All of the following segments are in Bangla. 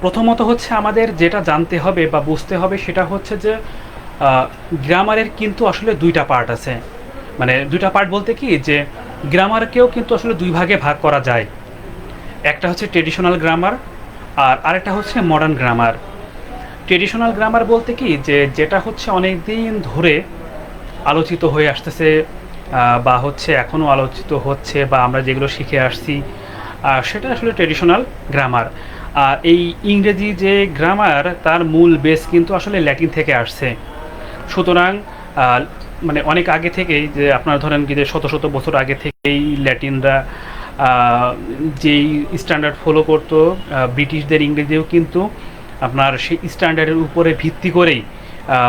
প্রথমত হচ্ছে আমাদের যেটা জানতে হবে বা বুঝতে হবে সেটা হচ্ছে যে গ্রামারের কিন্তু আসলে দুইটা পার্ট আছে। মানে দুইটা পার্ট বলতে কি যে গ্রামারকেও কিন্তু আসলে দুই ভাগে ভাগ করা যায়। একটা হচ্ছে ট্রেডিশনাল গ্রামার আর আরেকটা হচ্ছে মডার্ন গ্রামার। ট্রেডিশনাল গ্রামার বলতে কি যে যেটা হচ্ছে অনেক দিন ধরে আলোচিত হয়ে আসতেছে, বা হচ্ছে এখনও আলোচিত হচ্ছে বা আমরা যেগুলো শিখে আসছি, সেটা আসলে ট্রেডিশনাল গ্রামার। আর এই ইংরেজি যে গ্রামার তার মূল বেস কিন্তু আসলে ল্যাটিন থেকে আসছে। সুতরাং আহ, মানে অনেক আগে থেকেই যে আপনার ধরেন কি যে শত শত বছর আগে থেকেই ল্যাটিনরা আহ, যেই স্ট্যান্ডার্ড ফলো করতো, ব্রিটিশদের ইংরেজিও কিন্তু আপনার সেই স্ট্যান্ডার্ডের উপরে ভিত্তি করেই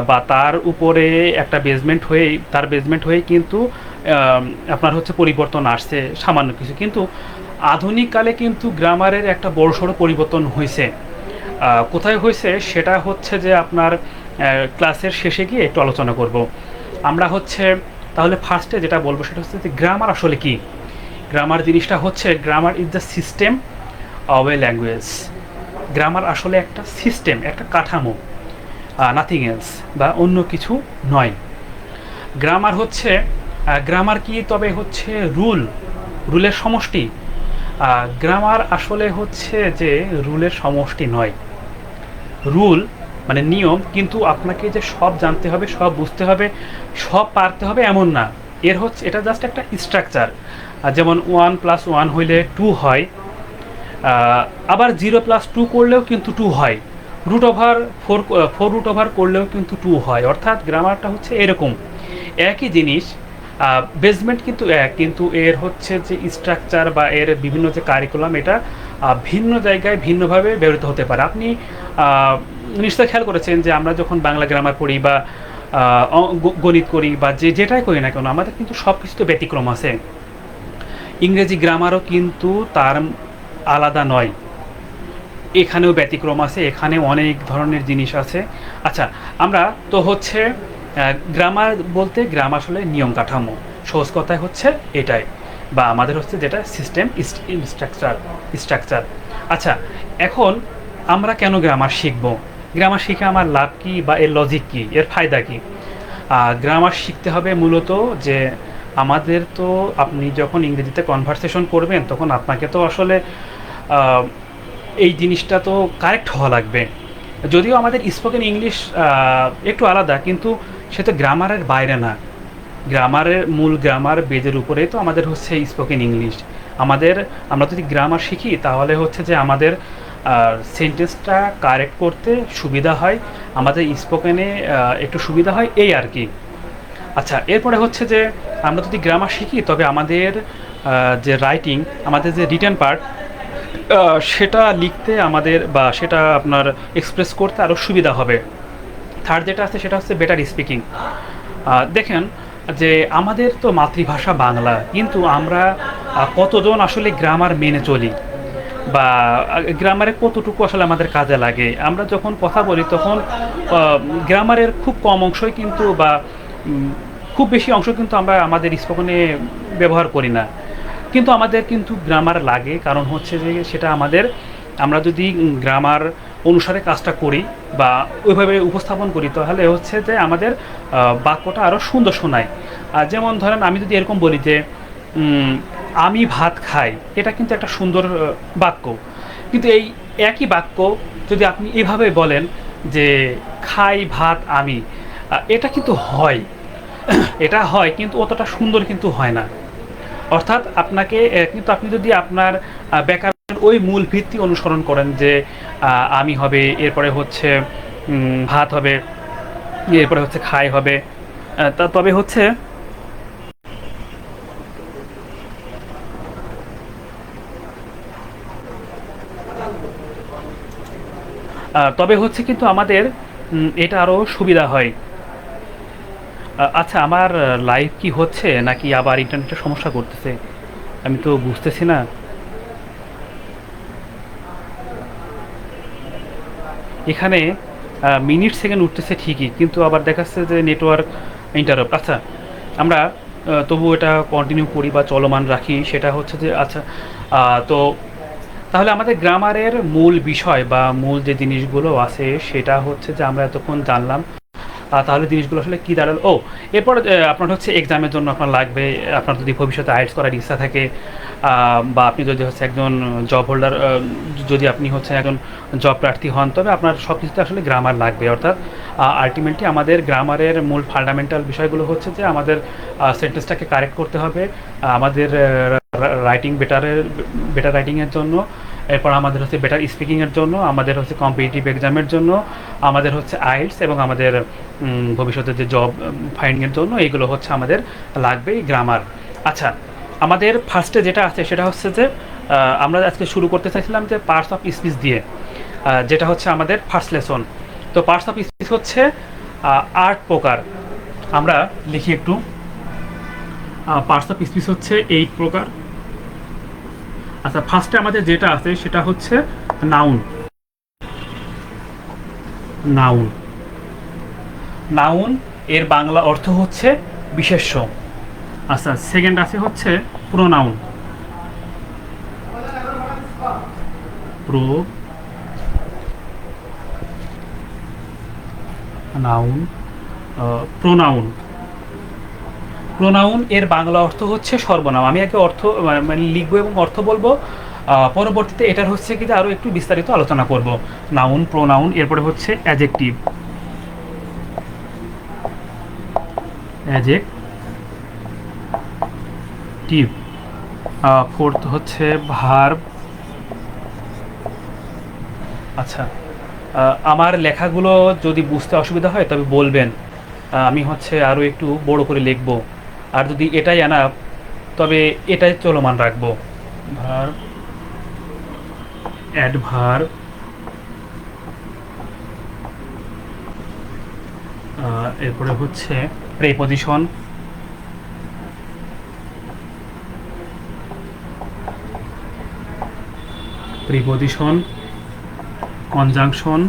বা তার উপরে একটা বেসমেন্ট হয়েই কিন্তু আপনার হচ্ছে পরিবর্তন আসছে সামান্য কিছু। কিন্তু আধুনিককালে কিন্তু গ্রামারের একটা বড়সড় পরিবর্তন হয়েছে। কোথায় হয়েছে সেটা হচ্ছে যে আপনার ক্লাসের শেষে গিয়ে একটু আলোচনা করব। আমরা হচ্ছে তাহলে ফার্স্টে যেটা বলবো সেটা হচ্ছে যে গ্রামার আসলে কি। গ্রামার জিনিসটা হচ্ছে grammar is the system of A language. Grammar আসলে একটা সিস্টেম, একটা কাঠামো, নাথিং এলস, বা অন্য কিছু নয়। গ্রামার হচ্ছে গ্রামার কি তবে হচ্ছে রুলের সমষ্টি? গ্রামার আসলে হচ্ছে যে রুলের সমষ্টি নয়। রুল মানে নিয়ম, কিন্তু আপনাকে যে সব জানতে হবে, সব বুঝতে হবে, সব পারতে হবে এমন না। এটা জাস্ট একটা স্ট্রাকচার। যেমন 1+1 হইলে 2 হয়, আবার 0+2 করলেও কিন্তু 2 হয়, √4 করলেও কিন্তু 2 হয়। অর্থাৎ গ্রামারটা হচ্ছে এরকম একই জিনিস। বেসমেন্ট কিন্তু এক, কিন্তু এর হচ্ছে যে স্ট্রাকচার বা এর বিভিন্ন যে কারিকুলাম, এটা ভিন্ন জায়গায় ভিন্নভাবে ব্যবহৃত হতে পারে। আপনি নিশ্চয়ই খেয়াল করেছেন যে আমরা যখন বাংলা গ্রামার পড়ি বা গণিত করি বা যেটাই করি না কেন, আমাদের কিন্তু সব কিছুতে ব্যতিক্রম আছে। ইংরেজি গ্রামারও কিন্তু তার আলাদা নয়, এখানেও ব্যতিক্রম আছে, এখানে অনেক ধরনের জিনিস আছে। আচ্ছা, আমরা তো হচ্ছে গ্রামার বলতে গ্রাম আসলে নিয়ম কাঠামো, সহজ কথায় হচ্ছে এটাই, বা আমাদের হচ্ছে যেটা সিস্টেম স্ট্রাকচার। আচ্ছা, এখন আমরা কেন গ্রামার শিখবো? গ্রামার শিখে আমার লাভ কি বা এর লজিক কি, এর ফায়দা কি? গ্রামার শিখতে হবে মূলত যে আমাদের তো, আপনি যখন ইংরেজিতে কনভারসেশন করবেন তখন আপনাকে তো আসলে এই জিনিসটা তো কারেক্ট হওয়া লাগবে। যদিও আমাদের স্পোকেন ইংলিশ একটু আলাদা, কিন্তু সে তো গ্রামারের বাইরে না। মূল গ্রামার বেজের উপরেই তো আমাদের হচ্ছে স্পোকেন ইংলিশ। আমরা যদি গ্রামার শিখি তাহলে হচ্ছে যে আমাদের সেন্টেন্সটা কারেক্ট করতে সুবিধা হয়, আমাদের স্পোকেনে একটু সুবিধা হয়, এই আর কি। আচ্ছা, এরপরে হচ্ছে যে আমরা যদি গ্রামার শিখি তবে আমাদের যে রাইটিং, আমাদের যে রিটেন পার্ট, সেটা লিখতে আমাদের বা সেটা আপনার এক্সপ্রেস করতে আরও সুবিধা হবে। থার্ড যেটা আছে সেটা হচ্ছে বেটার স্পিকিং। দেখেন যে আমাদের তো মাতৃভাষা বাংলা, কিন্তু আমরা কতজন আসলে গ্রামার মেনে চলি, বা গ্রামারে কতটুকু আসলে আমাদের কাজে লাগে। আমরা যখন কথা বলি তখন গ্রামারের খুব কম অংশই কিন্তু, বা খুব বেশি অংশ কিন্তু আমরা আমাদের স্পোকেনে ব্যবহার করি না। কিন্তু আমাদের কিন্তু গ্রামার লাগে, কারণ হচ্ছে যে সেটা আমরা যদি গ্রামার অনুসারে কাজটা করি বা ওইভাবে উপস্থাপন করি তাহলে হচ্ছে যে আমাদের বাক্যটা আরও সুন্দর শোনায়। আর যেমন ধরেন আমি যদি এরকম বলি যে আমি ভাত খাই, এটা কিন্তু একটা সুন্দর বাক্য। কিন্তু এই একই বাক্য যদি আপনি এভাবে বলেন যে খাই ভাত আমি, এটা কিন্তু হয়, এটা হয়, কিন্তু অতটা সুন্দর কিন্তু হয় না। অর্থাৎ আপনাকে কিন্তু আপনি যদি আপনার ব্যাকরণের ওই মূল ভিত্তি অনুসরণ করেন যে আমি হবে, এরপরে হচ্ছে ভাত হবে, এরপরে হচ্ছে খাই হবে, তবে হচ্ছে কিন্তু আমাদের এটা আরও সুবিধা হয়। আচ্ছা, আমার লাইভ কি হচ্ছে নাকি আবার ইন্টারনেটের সমস্যা করতেছে? আমি তো বুঝতেছি না। এখানে মিনিট সেকেন্ড উঠতেছে ঠিকই, কিন্তু আবার দেখাচ্ছে যে নেটওয়ার্ক ইন্টারাপ্ট। আচ্ছা, আমরা তবু এটা কন্টিনিউ করি বা চলমান রাখি। সেটা হচ্ছে যে আচ্ছা, তো তাহলে আমাদের গ্রামারের মূল বিষয় বা মূল যে জিনিসগুলো আছে সেটা হচ্ছে যে আমরা এতক্ষণ জানলাম। তাহলে জিনিসগুলো আসলে কী দাঁড়ালো, ও এরপর আপনার হচ্ছে এক্সামের জন্য আপনার লাগবে, আপনার যদি ভবিষ্যতে আইএলটিএস করার ইচ্ছা থাকে, বা আপনি যদি হচ্ছে একজন জব হোল্ডার, যদি আপনি হচ্ছে একজন জব প্রার্থী হন, তবে আপনার সব কিছুতে আসলে গ্রামার লাগবে। অর্থাৎ আলটিমেটলি আমাদের গ্রামারের মূল ফান্ডামেন্টাল বিষয়গুলো হচ্ছে যে আমাদের সেন্টেন্সটাকে কারেক্ট করতে হবে, আমাদের রাইটিং বেটার রাইটিংয়ের জন্য, এরপর আমাদের হচ্ছে বেটার স্পিকিংয়ের জন্য, আমাদের হচ্ছে কম্পিটিটিভ এক্সামের জন্য, আমাদের হচ্ছে আইএলটিএস, এবং আমাদের ভবিষ্যতে যে জব ফাইন্ডিংয়ের জন্য এইগুলো হচ্ছে আমাদের লাগবে গ্রামার। আচ্ছা, আমাদের ফার্স্টে যেটা আছে সেটা হচ্ছে যে আমরা আজকে শুরু করতে চাইছিলাম যে পার্টস অফ স্পিচ দিয়ে, যেটা হচ্ছে আমাদের ফার্স্ট লেসন। তো পার্টস অফ স্পিচ হচ্ছে 8 প্রকার। আমরা লিখি একটু, পার্টস অফ স্পিচ হচ্ছে 8 প্রকার। আচ্ছা, ফার্স্টে আমাদের যেটা আছে সেটা হচ্ছে নাউন। নাউন নাউন এর বাংলা অর্থ হচ্ছে বিশেষ্য। আচ্ছা, সেকেন্ড আছে হচ্ছে প্রোনাউন। নাউন প্রোনাউন প্রোনাউন এর বাংলা অর্থ হচ্ছে সর্বনাম। আমি আগে অর্থ মানে লিখবো এবং অর্থ বলবো, পরবর্তীতে এটার হচ্ছে কি আরও একটু বিস্তারিত আলোচনা করব। নাউন, প্রোনাউন, এরপরে হচ্ছে অ্যাডজেক্টিভ। অ্যাডজেক্টিভ ফোর্থ হচ্ছে ভার্ব। আচ্ছা, আমার লেখাগুলো যদি বুঝতে অসুবিধা হয় তবে বলবেন, আমি হচ্ছে আরও একটু বড় করে লিখব। আর যদি এটাই আনা তবে এটাই চলমান রাখবো। ভার্ব, অ্যাডভার্ব, এরপরে হচ্ছে প্রেপজিশন, কনজাংশন,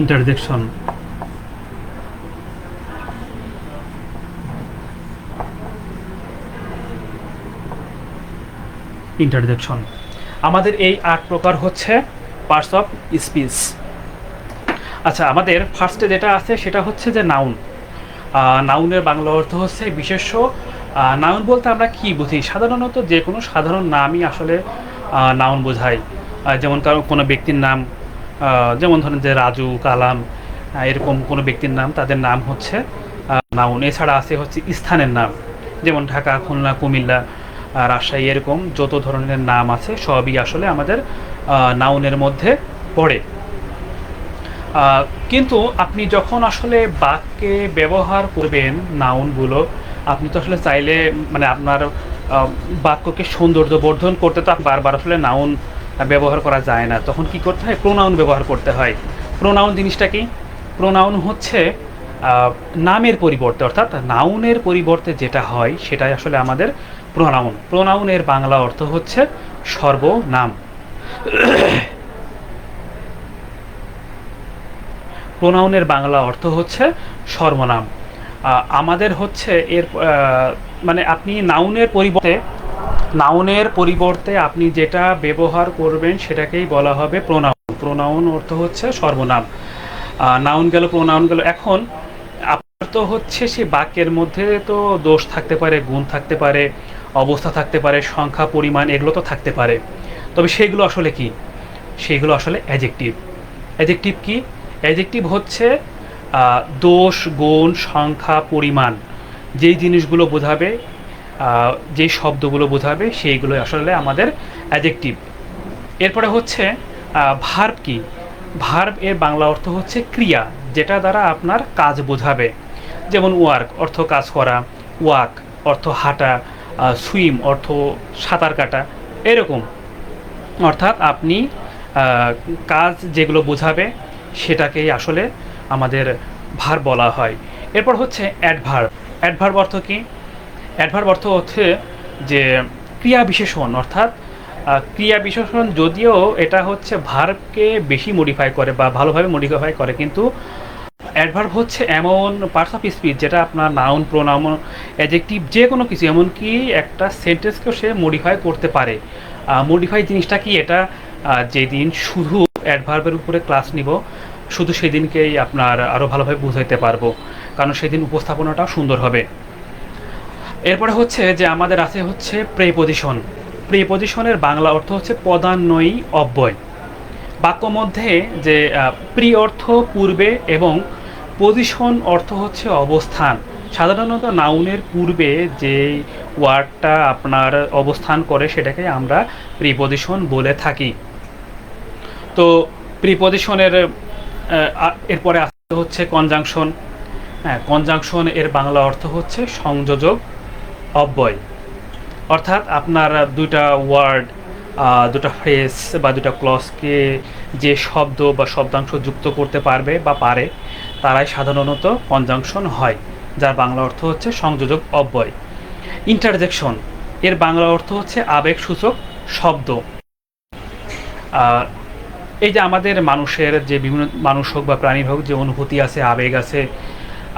ইন্টারজেকশন। আমাদের এই 8 প্রকার হচ্ছে পার্টস অফ স্পিচ। আচ্ছা, আমাদের ফার্স্টে যেটা আছে সেটা হচ্ছে যে নাউন। নাউনের বাংলা অর্থ হচ্ছে বিশেষ্য। নাউন বলতে আমরা কি বুঝি? সাধারণত যে কোনো সাধারণ নামই আসলে নাউন বোঝায়। যেমন কোনো ব্যক্তির নাম, যেমন ধরেন যে রাজু, কালাম, এরকম কোনো ব্যক্তির নাম, তাদের নাম হচ্ছে নাউন। এছাড়া আছে হচ্ছে স্থানের নাম, যেমন ঢাকা, খুলনা, কুমিল্লা, রাজশাহী, এরকম যত ধরনের নাম আছে সবই আসলে আমাদের নাউনের মধ্যে পড়ে। কিন্তু আপনি যখন আসলে বাক্যে ব্যবহার করবেন নাউনগুলো, আপনি তো আসলে চাইলে মানে আপনার বাক্যকে সৌন্দর্য বর্ধন করতে তো বারবার আসলে নাউন ব্যবহার করা যায় না। তখন কি করতে হয়? প্রোনাউন ব্যবহার করতে হয়। প্রোনাউন জিনিসটা কি? প্রোনাউন হচ্ছে নামের পরিবর্তে, অর্থাৎ নাউনের পরিবর্তে যেটা হয় সেটাই আসলে আমাদের প্রোনাউন। প্রোনাউনের বাংলা অর্থ হচ্ছে সর্বনাম। প্রোনাউনের বাংলা অর্থ হচ্ছে সর্বনাম। আমাদের হচ্ছে এর মানে আপনি নাউনের পরিবর্তে আপনি যেটা ব্যবহার করবেন সেটাকেই বলা হবে প্রোনাউন। প্রোনাউন অর্থ হচ্ছে সর্বনাম। নাউন গেল, প্রোনাউন গেল। এখন আপনার তো হচ্ছে সে বাক্যের মধ্যে তো দোষ থাকতে পারে, গুণ থাকতে পারে, অবস্থা থাকতে পারে, সংখ্যা, পরিমাণ, এগুলো তো থাকতে পারে। তবে সেগুলো আসলে কি? সেগুলো আসলে অ্যাডজেক্টিভ। অ্যাডজেক্টিভ কি? অ্যাডজেক্টিভ হচ্ছে দোষ, গুণ, সংখ্যা, পরিমাণ, যেই জিনিসগুলো বোঝাবে, যেই শব্দগুলো বোঝাবে সেইগুলো আসলে আমাদের অ্যাডজেক্টিভ। এরপরে হচ্ছে ভার্ব কি? ভার্ব এর বাংলা অর্থ হচ্ছে ক্রিয়া, যেটা দ্বারা আপনার কাজ বোঝাবে। যেমন ওয়ার্ক অর্থ কাজ করা, ওয়াক অর্থ হাঁটা, সুইম অর্থ সাঁতার কাটা, এরকম। অর্থাৎ আপনি কাজ যেগুলো বোঝাবে সেটাকেই আসলে আমাদের ভার্ব বলা হয়। এরপর হচ্ছে অ্যাডভার্ব। অ্যাডভার্ব অর্থ কি? অ্যাডভার্ব অর্থ হচ্ছে যে ক্রিয়া বিশেষণ, অর্থাৎ ক্রিয়া বিশেষণ, যদিও এটা হচ্ছে ভার্বকে বেশি মডিফাই করে বা ভালোভাবে মডিফাই করে, কিন্তু অ্যাডভার্ব হচ্ছে এমন পার্টস অফ স্পিচ যেটা আপনার নাউন, প্রোনাউন, অ্যাডজেক্টিভ যে কোনো কিছু, এমনকি একটা সেন্টেন্সকেও সে মডিফাই করতে পারে। মডিফাই জিনিসটা কি, এটা যেদিন শুধু অ্যাডভার্বের উপরে ক্লাস নিব, শুধু সেদিনকেই আপনার আরও ভালোভাবে বুঝাইতে পারবো, কারণ সেদিন উপস্থাপনাটাও সুন্দর হবে। এরপরে হচ্ছে যে আমাদের আছে হচ্ছে প্রেপোজিশন। প্রেপোজিশনের বাংলা অর্থ হচ্ছে পদান্বয়ী অব্যয়। বাক্য মধ্যে যে প্রি অর্থ পূর্বে এবং পজিশন অর্থ হচ্ছে অবস্থান। সাধারণত নাউনের পূর্বে যে ওয়ার্ডটা আপনার অবস্থান করে সেটাকে আমরা প্রিপজিশন বলে থাকি। তো প্রিপজিশনের এরপরে আসতে হচ্ছে কনজাংশন। হ্যাঁ, কনজাংশন এর বাংলা অর্থ হচ্ছে সংযোজক অব্যয়। অর্থাৎ আপনার দুইটা ওয়ার্ড, দুটো ফ্রেজ বা দুটো ক্লজকে যে শব্দ বা শব্দাংশ যুক্ত করতে পারবে বা পারে তারাই সাধারণত কনজাংশন হয়, যার বাংলা অর্থ হচ্ছে সংযোজক অব্যয়। ইন্টারজেকশন এর বাংলা অর্থ হচ্ছে আবেগসূচক শব্দ। এই যে আমাদের মানুষের যে বিভিন্ন মানুষ হোক বা প্রাণীর হোক যে অনুভূতি আছে, আবেগ আছে,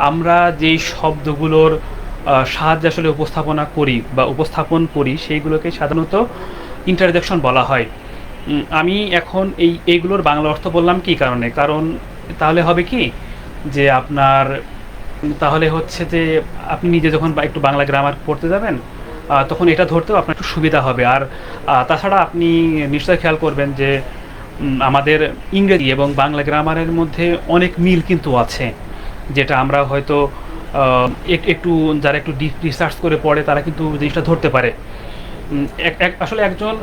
আমরা যেই শব্দগুলোর সাহায্যে আসলে উপস্থাপনা করি বা উপস্থাপন করি সেইগুলোকে সাধারণত ইন্টারজেকশন বলা হয়। আমি এখন এইগুলোর বাংলা অর্থ বললাম কী কারণে, কারণ তাহলে হবে কি যে আপনার তাহলে হচ্ছে যে আপনি নিজে যখন একটু বাংলা গ্রামার পড়তে যাবেন তখন এটা ধরতেও আপনার একটু সুবিধা হবে। আর তাছাড়া আপনি নিশ্চয়ই খেয়াল করবেন যে আমাদের ইংরেজি এবং বাংলা গ্রামারের মধ্যে অনেক মিল কিন্তু আছে, যেটা আমরা হয়তো একটু যারা একটু ডিপ রিসার্চ করে পড়ে তারা কিন্তু জিনিসটা ধরতে পারে। আসলে একজন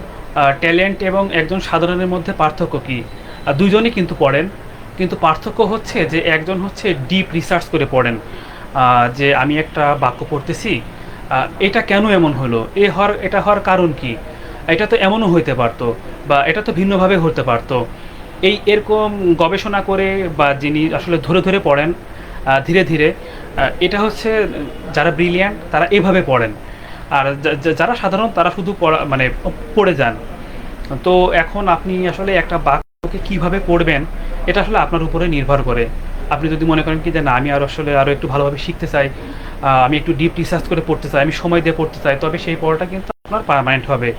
ট্যালেন্ট এবং একজন সাধারণের মধ্যে পার্থক্য কী? দুজনই কিন্তু পড়েন, কিন্তু পার্থক্য হচ্ছে যে একজন হচ্ছে ডিপ রিসার্চ করে পড়েন, যে আমি একটা বাক্য পড়তেছি, এটা কেন এমন হলো, এটা হওয়ার কারণ কি, এটা তো এমনও হইতে পারতো বা এটা তো ভিন্নভাবে হতে পারতো। এরকম গবেষণা করে বা যিনি আসলে ধরে ধরে পড়েন ধীরে ধীরে, এটা হচ্ছে যারা ব্রিলিয়ান্ট তারা এভাবে পড়েন। আর যারা সাধারণ তারা শুধু পড়ে যান। তো এখন আপনি আসলে একটা বাক্যকে কিভাবে পড়বেন এটা আসলে আপনার উপরে নির্ভর করে। আপনি যদি মনে করেন কি যে না, আমি আরও একটু ভালোভাবে শিখতে চাই, আমি একটু ডিপ রিসার্চ করে পড়তে চাই, আমি সময় দিয়ে পড়তে চাই, তবে সেই পড়াটা কিন্তু আপনার পার্মানেন্ট হবে,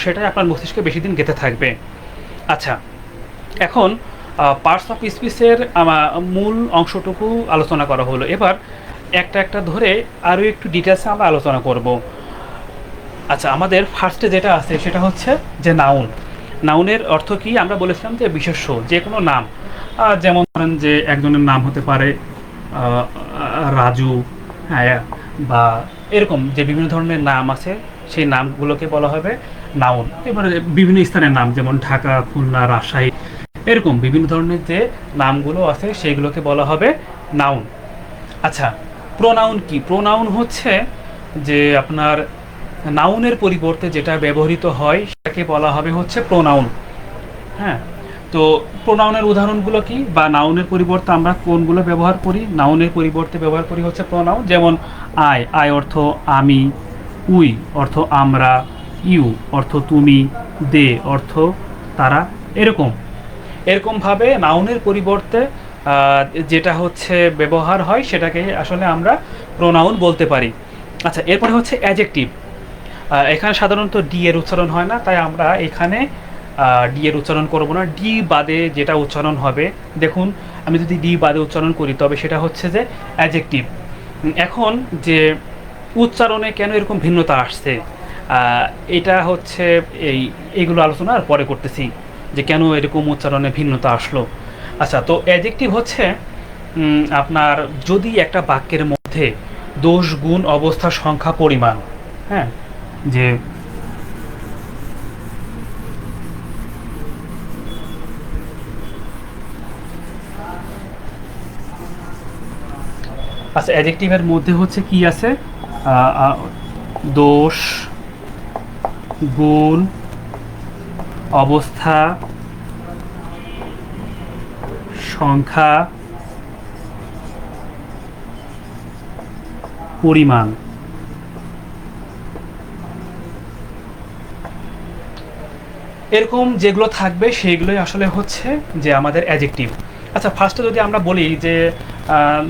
সেটাই আপনার মস্তিষ্কে বেশি দিন গেঁথে থাকবে। আচ্ছা, এখন পার্টস অফ স্পিচের মূল অংশটুকু আলোচনা করা হলো। এবার একটা একটা ধরে আরও একটু ডিটেলসে আমরা আলোচনা করব। আচ্ছা, আমাদের ফার্স্টে যেটা আছে সেটা হচ্ছে যে নাউন। নাউনের অর্থ কি? আমরা বলেছিলাম যে বিশেষ্য যে কোনো নাম, যেমন ধরেন যে একজনের নাম হতে পারে রাজু, হ্যাঁ, বা এরকম যে বিভিন্ন ধরনের নাম আছে সেই নামগুলোকে বলা হবে নাউন। এবারে বিভিন্ন স্থানের নাম যেমন ঢাকা, খুলনা, রাজশাহী, এরকম বিভিন্ন ধরনের যে নামগুলো আছে সেইগুলোকে বলা হবে নাউন। আচ্ছা, প্রোনাউন কি? প্রোনাউন হচ্ছে যে আপনার নাউনের পরিবর্তে যেটা ব্যবহৃত হয় সেটাকে বলা হবে হচ্ছে প্রোনাউন। হ্যাঁ, তো প্রোনাউনের উদাহরণগুলো কি, বা নাউনের পরিবর্তে আমরা কোনগুলো ব্যবহার করি? নাউনের পরিবর্তে ব্যবহার করি হচ্ছে প্রোনাউন, যেমন আই অর্থ আমি, উই অর্থ আমরা, ইউ অর্থ তুমি, দে অর্থ তারা। এরকমভাবে নাউনের পরিবর্তে যেটা হচ্ছে ব্যবহার হয় সেটাকে আসলে আমরা প্রোনাউন বলতে পারি। আচ্ছা, এরপরে হচ্ছে অ্যাডজেক্টিভ। এখানে সাধারণত ডি এর উচ্চারণ হয় না, তাই আমরা এখানে ডি এর উচ্চারণ করব না। ডি বাদে যেটা উচ্চারণ হবে, দেখুন আমি যদি ডি বাদে উচ্চারণ করি তবে সেটা হচ্ছে যে অ্যাডজেক্টিভ। এখন যে উচ্চারণে কেন এরকম ভিন্নতা আসছে, এটা হচ্ছে এইগুলো আলোচনা আর পরে করতেছি যে কেন এরকম উচ্চারণে ভিন্নতা আসলো। আচ্ছা, তো অ্যাডজেক্টিভ হচ্ছে আপনার যদি একটা বাক্যের মধ্যে দোষ, গুণ, অবস্থা, সংখ্যা, পরিমাণ, হ্যাঁ, যে আচ্ছা, অ্যাডজেক্টিভের মধ্যে হচ্ছে কি আছে? দোষ, গুণ, অবস্থা, সংখ্যা, পরিমাণ। এরকম যেগুলো থাকবে সেগুলোই আসলে হচ্ছে যে আমাদের অ্যাডজেক্টিভ। আচ্ছা, ফার্স্টে যদি আমরা বলি যে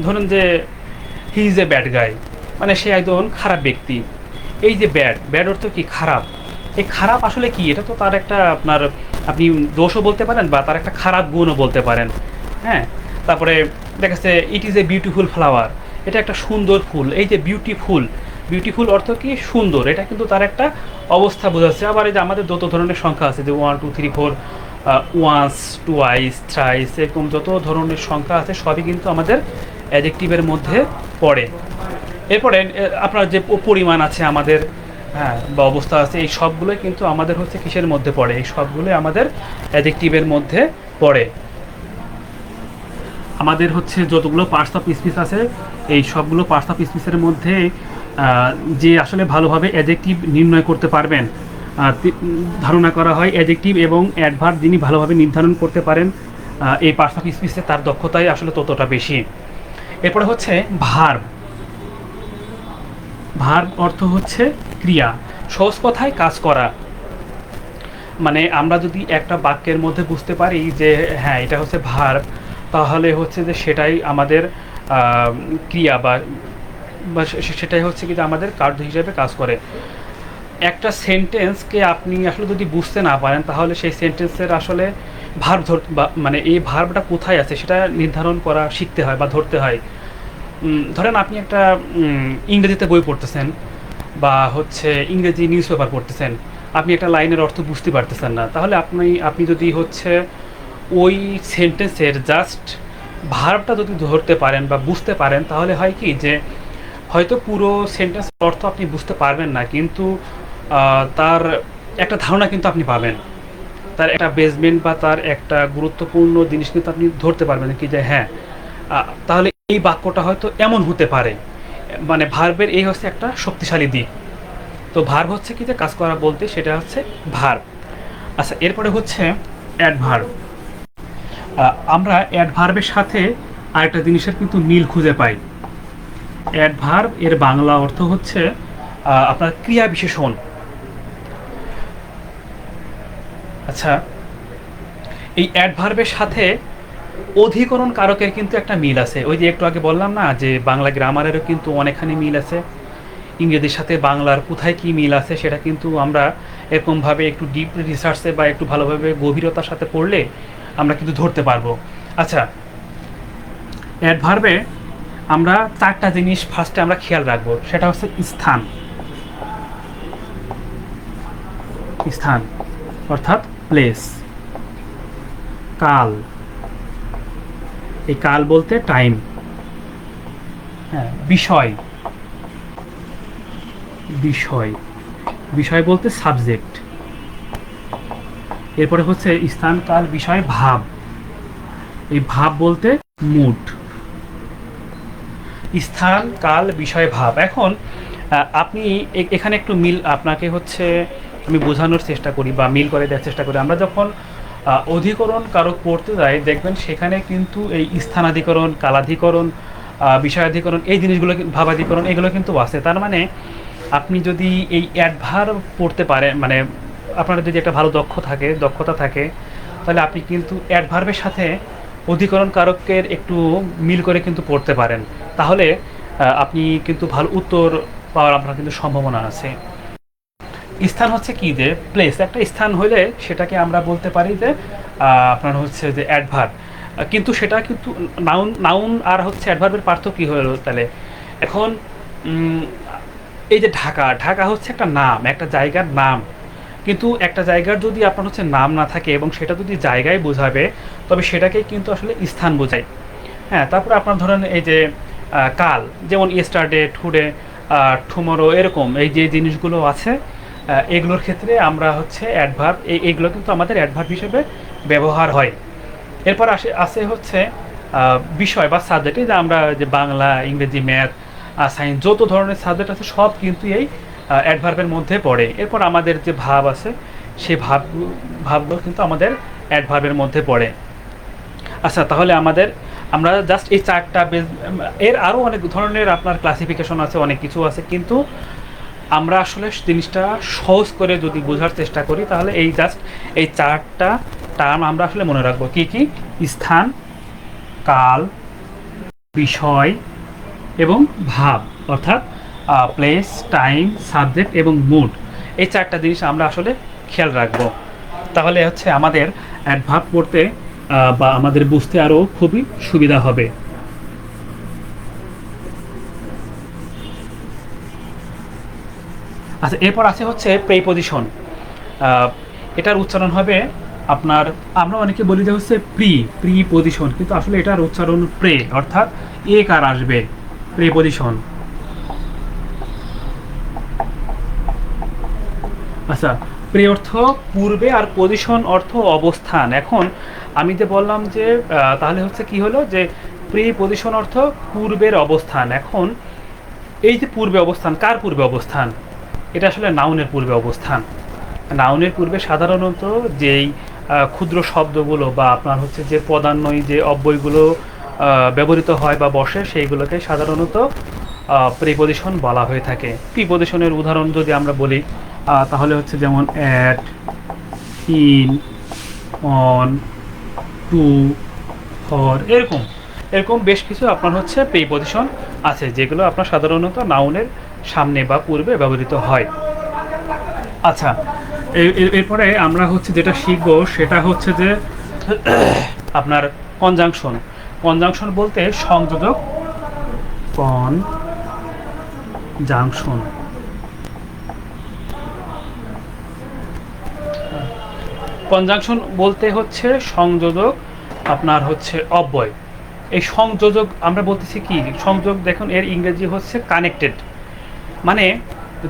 ধরুন যে হি ইজ এ ব্যাড গাই, মানে সে একজন খারাপ ব্যক্তি। এই যে ব্যাড, ব্যাড অর্থ কি? খারাপ। এই খারাপ আসলে কি? এটা তো তার একটা আপনার, আপনি দোষও বলতে পারেন বা তার একটা খারাপ গুণও বলতে পারেন। হ্যাঁ, তারপরে দেখা যাচ্ছে it is a beautiful flower, এটা একটা সুন্দর ফুল। এই যে বিউটিফুল, বিউটিফুল অর্থ কি? সুন্দর। এটা কিন্তু তার একটা অবস্থা বোঝাচ্ছে। আবার এই যে আমাদের যত ধরনের সংখ্যা আছে, যে 1 2 3 4, ওয়ান্স, টুয়াইস, থ্রাইস, এরকম যত ধরনের সংখ্যা আছে সবই কিন্তু আমাদের অ্যাডজেক্টিভের মধ্যে পড়ে। এরপরে আপনার যে পরিমাণ আছে আমাদের, হ্যাঁ, বা অবস্থা আছে, এই সবগুলোই কিন্তু আমাদের হচ্ছে কিসের মধ্যে পড়ে? এই সবগুলোই আমাদের অ্যাডজেক্টিভের মধ্যে পড়ে। আমাদের হচ্ছে যতগুলো পার্টস অফ স্পিচ আছে, এই সবগুলো পার্টস অফ স্পিচের মধ্যে যে আসলে ভালোভাবে অ্যাডজেক্টিভ নির্ণয় করতে পারবেন, ধারণা করা হয় অ্যাডজেক্টিভ এবং অ্যাডভার্ব যিনি ভালোভাবে নির্ধারণ করতে পারেন এই পার্টস অফ স্পিচে, তার দক্ষতাই আসলে ততটা বেশি। এরপরে হচ্ছে ভার্ব। ভার্ব অর্থ হচ্ছে ক্রিয়া, সহজ কথায় কাজ করা। মানে আমরা যদি একটা বাক্যের মধ্যে বুঝতে পারি যে হ্যাঁ এটা হচ্ছে ভার্ব, তাহলে হচ্ছে যে সেটাই আমাদের ক্রিয়া বা বা সেটাই হচ্ছে কি যে আমাদের কার্য হিসেবে কাজ করে। একটা সেন্টেন্সকে আপনি আসলে যদি বুঝতে না পারেন, তাহলে সেই সেন্টেন্সের আসলে ভার্ব বা মানে এই ভার্বটা কোথায় আছে সেটা নির্ধারণ করা শিখতে হয় বা ধরতে হয়। ধরেন আপনি একটা ইংরেজিতে বই পড়তেছেন বা হচ্ছে ইংরেজি নিউজ পেপার পড়তেছেন, আপনি একটা লাইনের অর্থ বুঝতে পারতেছেন না, তাহলে আপনি যদি হচ্ছে ওই সেন্টেন্সের জাস্ট ভার্বটা যদি ধরতে পারেন বা বুঝতে পারেন, তাহলে হয় কি যে হয়তো পুরো সেন্টেন্সের অর্থ আপনি বুঝতে পারবেন না, কিন্তু তার একটা ধারণা কিন্তু আপনি পাবেন, তার একটা বেসমেন্ট বা তার একটা গুরুত্বপূর্ণ জিনিস কিন্তু আপনি ধরতে পারবেন কি যে হ্যাঁ তাহলে এই বাক্যটা হয়তো এমন হতে পারে। মানে ভার্বের এই হচ্ছে একটা শক্তিশালী দিক। তো ভার্ব হচ্ছে কি যে কাজ করা বলতে, সেটা হচ্ছে ভার্ব। আচ্ছা, এরপরে হচ্ছে অ্যাডভার্ব। আমরা অ্যাডভার্বের সাথে আরেকটা জিনিসের কিন্তু মিল খুঁজে পাই। অ্যাডভার্ব এর বাংলা অর্থ হচ্ছে আপনার ক্রিয়া বিশেষণ। আচ্ছা, এই অ্যাডভার্বের সাথে অধিকরণ কারকের কিন্তু একটা মিল আছে। ওই যে একটু আগে বললাম না যে বাংলা গ্রামারেরও কিন্তু অনেকখানি মিল আছে, ইংরেজির সাথে বাংলার কোথায় কি মিল আছে সেটা কিন্তু আমরা এরকমভাবে একটু ডিপ রিসার্চে বা একটু ভালোভাবে গভীরতার সাথে পড়লে আমরা কিন্তু ধরতে পারবো। আচ্ছা, অ্যাডভার্বে আমরা চারটা জিনিস ফার্স্টে আমরা খেয়াল রাখবো, সেটা হচ্ছে স্থান। স্থান অর্থাৎ প্লেস। কাল, এই কাল বলতে টাইম। হ্যাঁ, বিষয়, বিষয়, বিষয় বলতে সাবজেক্ট। এরপরে হচ্ছে স্থান, কাল, বিষয়, ভাব। এই ভাব বলতে মুড। স্থান, কাল, বিষয়, ভাব। এখন আপনি এখানে একটু মিল আপনাকে হচ্ছে আমি বোঝানোর চেষ্টা করি বা মিল করে দেওয়ার চেষ্টা করি। আমরা যখন অধিকরণ কারক পড়তে যাই, দেখবেন সেখানে কিন্তু এই স্থানাধিকরণ, কালাধিকরণ, বিষয়াধিকরণ, এই জিনিসগুলো, ভাবাধিকরণ, এগুলো কিন্তু আছে। তার মানে আপনি যদি এই অ্যাডভার্ব পড়তে পারেন, মানে আপনার যদি একটা ভালো দক্ষতা থাকে, তাহলে আপনি কিন্তু অ্যাডভার্বের সাথে অধিকরণ কারকের একটু মিল করে কিন্তু পড়তে পারেন। তাহলে আপনি কিন্তু ভালো উত্তর পাওয়ার আপনার কিন্তু সম্ভাবনা আছে। স্থান হচ্ছে কি যে প্লেস, একটা স্থান হলে সেটাকে আমরা বলতে পারি যে আপনার হচ্ছে যে অ্যাডভার্ব। কিন্তু সেটা কিন্তু নাউন আর হচ্ছে অ্যাডভার্বের পার্থক্য কী হলো তাহলে? এখন এই যে ঢাকা হচ্ছে একটা নাম, একটা জায়গার নাম। কিন্তু একটা জায়গার যদি আপনার হচ্ছে নাম না থাকে এবং সেটা যদি জায়গায় বোঝাবে, তবে সেটাকেই কিন্তু আসলে স্থান বোঝায়। হ্যাঁ, তারপরে আপনার ধরেন এই যে কাল, যেমন ইয়েস্টারডে, টুডে, টুমরো, এরকম এই যে জিনিসগুলো আছে, এগুলোর ক্ষেত্রে আমরা হচ্ছে অ্যাডভার্ব, এইগুলো কিন্তু আমাদের অ্যাডভার্ব হিসেবে ব্যবহার হয়। এরপর আসে হচ্ছে বিষয় বা সাবজেক্ট। এই যে আমরা যে বাংলা, ইংরেজি, ম্যাথ, সায়েন্স, যত ধরনের সাবজেক্ট আছে সব কিন্তু এই অ্যাডভার্বের মধ্যে পড়ে। এরপর আমাদের যে ভাব আছে, সেই ভাবগুলো কিন্তু আমাদের অ্যাডভার্বের মধ্যে পড়ে। আচ্ছা, তাহলে আমরা জাস্ট এই চারটা এর আরও অনেক ধরনের আপনার ক্লাসিফিকেশন আছে, অনেক কিছু আছে, কিন্তু আমরা আসলে জিনিসটা সহজ করে যদি বোঝার চেষ্টা করি, তাহলে এই জাস্ট এই চারটা টার্ম আমরা আসলে মনে রাখবো। কি কি? স্থান, কাল, বিষয় এবং ভাব, অর্থাৎ প্লেস, টাইম, সাবজেক্ট এবং মুড, এই চারটা জিনিস আমরা আসলে খেয়াল রাখবো। তাহলে হচ্ছে আমাদের অ্যাডভার্ব পড়তে বা আমাদের বুঝতে আরও খুবই সুবিধা হবে। আচ্ছা, এরপর আছে হচ্ছে প্রিপজিশন। এটার উচ্চারণ হবে আপনার, আমরা অনেকে বলি যে হচ্ছে প্রিপজিশন, কিন্তু আসলে এটার উচ্চারণ প্রে, অর্থাৎ এ কার আসবে, প্রিপজিশন। আচ্ছা, প্রে অর্থ পূর্বে আর পজিশন অর্থ অবস্থান। এখন আমি যে বললাম যে তাহলে হচ্ছে কি হলো যে প্রিপজিশন অর্থ পূর্বের অবস্থান। এখন এই যে পূর্বে অবস্থান, কার পূর্বে অবস্থান? এটা আসলে নাউনের পূর্বে অবস্থান। নাউনের পূর্বে সাধারণত যেই ক্ষুদ্র শব্দগুলো বা আপনার হচ্ছে যে পদান্বয়ী যে অব্যয়গুলো ব্যবহৃত হয় বা বসে, সেইগুলোকে সাধারণত প্রিপজিশন বলা হয়ে থাকে। প্রিপজিশনের উদাহরণ যদি আমরা বলি তাহলে হচ্ছে যেমন at, in, on, to, for, এরকম এরকম বেশ কিছু আপনার হচ্ছে প্রিপজিশন আছে, যেগুলো আপনার সাধারণত নাউনের সামনে বা পূর্বে ব্যবহৃত হয়। আচ্ছা, এরপরে আমরা হচ্ছে যেটা শিখবো সেটা হচ্ছে যে আপনার কনজাংশন। কনজাংশন বলতে সংযোজক, কনজাংশন। কনজাংশন বলতে হচ্ছে সংযোজক, আপনার হচ্ছে অব্যয়। এই সংযোজক আমরা বলতেছি কি, সংযোগ দেখুন এর ইংরেজি হচ্ছে কানেক্টেড, মানে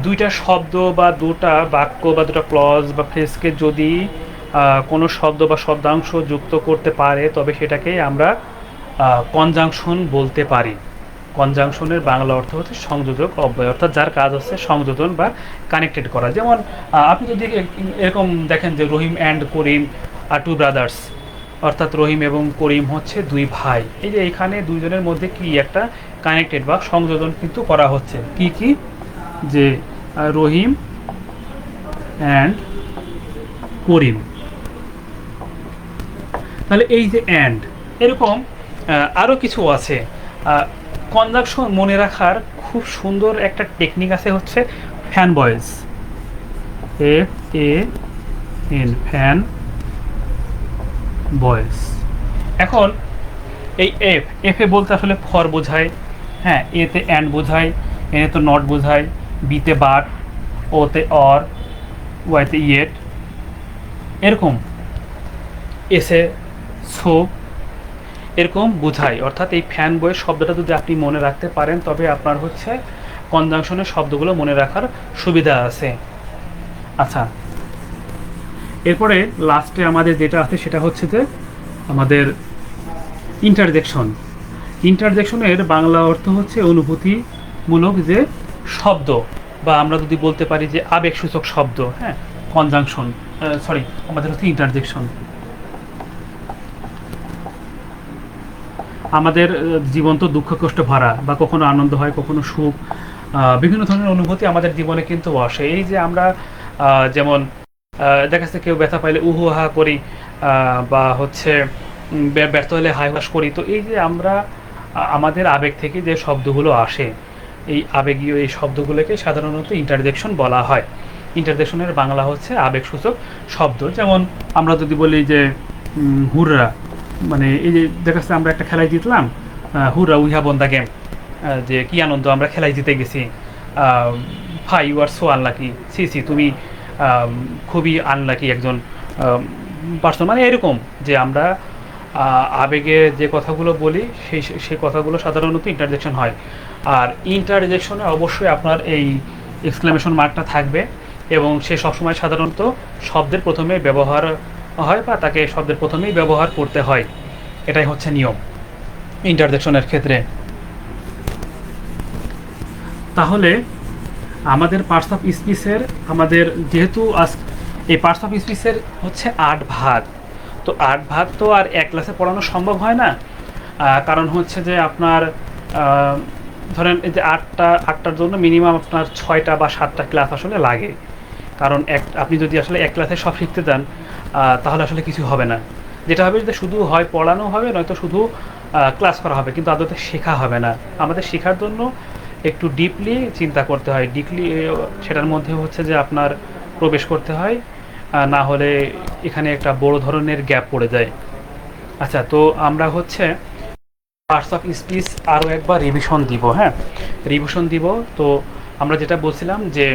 দুইটা শব্দ বা দুটা বাক্য বা দুটা ক্লজ বা ফ্রেজকে যদি কোনো শব্দ বা শব্দাংশ যুক্ত করতে পারে তবে সেটাকে আমরা কনজাংশন বলতে পারি। কনজাংশনের বাংলা অর্থ হচ্ছে সংযোজক অব্যয়, অর্থাৎ যার কাজ হচ্ছে সংযোজন বা কানেক্টেড করা। যেমন আপনি যদি এরকম দেখেন যে Rahim and Karim are two brothers, অর্থাৎ রহিম এবং করিম হচ্ছে দুই ভাই। এই যে এখানে দুইজনের মধ্যে কি একটা কানেক্টেড বা সংযোজন কিন্তু করা হচ্ছে। কি কি? যে রহিম অ্যান্ড করিম। তাহলে এই যে অ্যান্ড, এরকম আরও কিছু আছে। কনজাংশন মনে রাখার খুব সুন্দর একটা টেকনিক আছে, হচ্ছে fan voice, FAN, fan voice. এখন এই এফ এ বলতে আসলে ফর বোঝায়, হ্যাঁ, এতে অ্যান্ড বোঝায়, এনে তো নট বোঝায়, বিতে বাট, ওতে অর, ওয়াইতে ইয়েট, এরকম এসে সো, এরকম বোঝায়। অর্থাৎ এই ফ্যান বয়ের শব্দটা যদি আপনি মনে রাখতে পারেন তবে আপনার হচ্ছে কনজাংশনের শব্দগুলো মনে রাখার সুবিধা আছে। আচ্ছা, এরপরে লাস্টে আমাদের যেটা আছে সেটা হচ্ছে যে আমাদের ইন্টারজেকশন। ইন্টারজেকশনের বাংলা অর্থ হচ্ছে অনুভূতিমূলক যে শব্দ, বা আমরা যদি বলতে পারি যে আবেগসূচক শব্দ। হ্যাঁ, কনজাংশন আমাদের হচ্ছে ইন্টারজেকশন। আমাদের জীবন তো দুঃখ কষ্ট ভরা, বা কখনো আনন্দ হয়, কখনো সুখ, বিভিন্ন ধরনের অনুভূতি আমাদের জীবনে কিন্তু আসে। এই যে আমরা যেমন দেখা যাচ্ছে কেউ ব্যথা পাইলে উহু হা করি, বা হচ্ছে ব্যর্থ হলে হাই হুতাশ করি। তো এই যে আমরা আমাদের আবেগ থেকে যে শব্দগুলো আসে, এই আবেগীয় এই শব্দগুলোকে সাধারণত ইন্টারজেকশন বলা হয়। ইন্টারজেকশনের বাংলা হচ্ছে আবেগসূচক শব্দ। যেমন আমরা যদি বলি যে হুররা, মানে এই যে দেখা যাচ্ছে আমরা একটা খেলায় জিতলাম, hurrah we have won the game, যে কি আনন্দ, আমরা খেলায় জিতে গেছি। ভাই you are so unlucky, see তুমি খুবই আনলাকি একজন পার্সন, মানে এরকম যে আমরা আবেগে যে কথাগুলো বলি সেই কথাগুলো সাধারণত ইন্টারজেকশন হয়। আর ইন্টারজেকশনে অবশ্যই আপনার এই এক্সক্লেমেশন মার্কটা থাকবে, এবং সে সবসময় সাধারণত শব্দের প্রথমে ব্যবহার হয়, বা তাকে শব্দের প্রথমেই ব্যবহার করতে হয়। এটাই হচ্ছে নিয়ম ইন্টারজেকশনের ক্ষেত্রে। তাহলে আমাদের পার্টস অফ স্পিচের, আমাদের যেহেতু এই পার্টস অফ স্পিচের হচ্ছে 8 ভাগ, তো 8 ভাগ তো আর এক ক্লাসে পড়ানো সম্ভব হয় না। কারণ হচ্ছে যে আপনার ধরেন এই যে আটটার জন্য মিনিমাম আপনার 6টা বা 7টা ক্লাস আসলে লাগে। কারণ আপনি যদি আসলে এক ক্লাসে সব শিখতে যান তাহলে আসলে কিছু হবে না। যেটা হবে যে শুধু হয় পড়ানো হবে, নয়তো শুধু ক্লাস করা হবে, কিন্তু আদতে শেখা হবে না। আমাদের শেখার জন্য একটু ডিপলি চিন্তা করতে হয়, ডিপলি সেটার মধ্যে হচ্ছে যে আপনার প্রবেশ করতে হয়, না হলে এখানে একটা বড় ধরনের গ্যাপ পড়ে যায়। আচ্ছা, তো আমরা হচ্ছে পার্টস অফ স্পিচ আরও একবার রিভিশন দিব। হ্যাঁ, রিভিশন দিব। তো আমরা যেটা বলছিলাম যে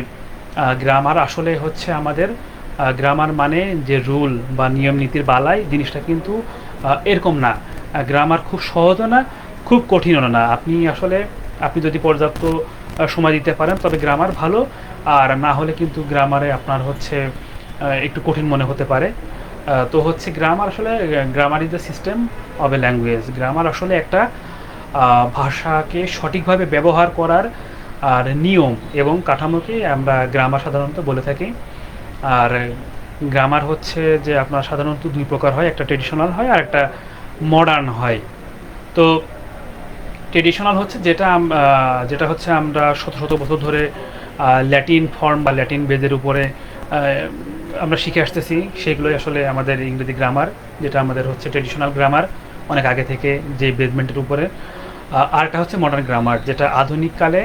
গ্রামার আসলে হচ্ছে আমাদের গ্রামার মানে যে রুল বা নিয়ম নীতির বালাই জিনিসটা কিন্তু এরকম না। গ্রামার খুব সহজও না, খুব কঠিনও না। আপনি যদি পর্যাপ্ত সময় দিতে পারেন তবে গ্রামার ভালো, আর না হলে কিন্তু গ্রামারে আপনার হচ্ছে একটু কঠিন মনে হতে পারে। তো হচ্ছে গ্রামার আসলে, grammar is the system of A language. Grammar আসলে একটা ভাষাকে সঠিকভাবে ব্যবহার করার আর নিয়ম এবং কাঠামোকে আমরা গ্রামার সাধারণত বলে থাকি। আর গ্রামার হচ্ছে যে আপনার সাধারণত দুই প্রকার হয়, একটা ট্রেডিশনাল হয় আর একটা মডার্ন হয়। তো ট্রেডিশনাল হচ্ছে যেটা হচ্ছে আমরা শত শত বছর ধরে ল্যাটিন ফর্ম বা ল্যাটিন বেজের উপরে আমরা শিখে আসতেছি, সেগুলোই আসলে আমাদের ইংরেজি গ্রামার, যেটা আমাদের হচ্ছে ট্রেডিশনাল গ্রামার অনেক আগে থেকে যে বেসমেন্টের উপরে। আরটা হচ্ছে মডার্ন গ্রামার, যেটা আধুনিককালে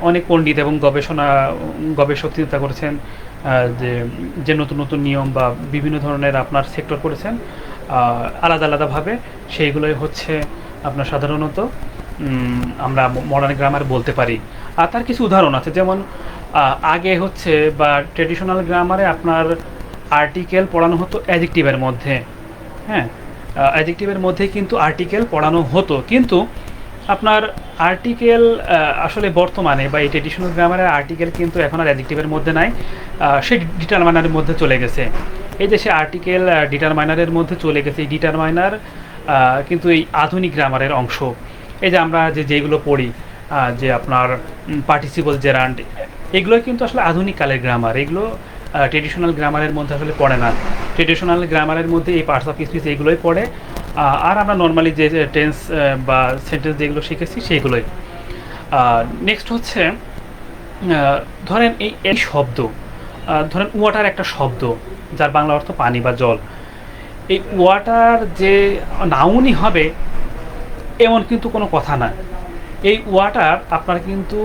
অনেক পণ্ডিত এবং গবেষক চিন্তা করেছেন, যে যে নতুন নতুন নিয়ম বা বিভিন্ন ধরনের আপনার সেক্টর করেছেন আলাদা আলাদাভাবে, সেইগুলোই হচ্ছে আপনার সাধারণত আমরা মডার্ন গ্রামার বলতে পারি। আর তার কিছু উদাহরণ আছে, যেমন আগে হচ্ছে বা ট্রেডিশনাল গ্রামারে আপনার আর্টিকেল পড়ানো হতো অ্যাডজেক্টিভের মধ্যে। হ্যাঁ, অ্যাডজেক্টিভের মধ্যে কিন্তু আর্টিকেল পড়ানো হতো, কিন্তু আপনার আর্টিকেল আসলে বর্তমানে বা এই ট্রেডিশনাল গ্রামারের আর্টিকেল কিন্তু এখন আর অ্যাডজেক্টিভের মধ্যে নাই, সে ডিটারমাইনারের মধ্যে চলে গেছে। এই যে সে আর্টিকেল ডিটারমাইনারের মধ্যে চলে গেছে, এই ডিটারমাইনার কিন্তু এই আধুনিক গ্রামারের অংশ। এই যে আমরা যেগুলো পড়ি, যে আপনার পার্টিসিপল জেরান্ড, এগুলো কিন্তু আসলে আধুনিক কালের গ্রামার, এগুলো ট্রেডিশনাল গ্রামারের মধ্যে আসলে পড়ে না। ট্রেডিশনাল গ্রামারের মধ্যে এই পার্টস অফ স্পিচ এগুলোই পড়ে, আর আমরা নর্মালি যে টেন্স বা সেন্টেন্স যেগুলো শিখেছি সেইগুলোই। নেক্সট হচ্ছে ধরেন এই শব্দ, ধরেন ওয়াটার একটা শব্দ যার বাংলা অর্থ পানি বা জল। এই ওয়াটার যে নাউনই হবে এমন কিন্তু কোনো কথা না। এই ওয়াটার আপনার কিন্তু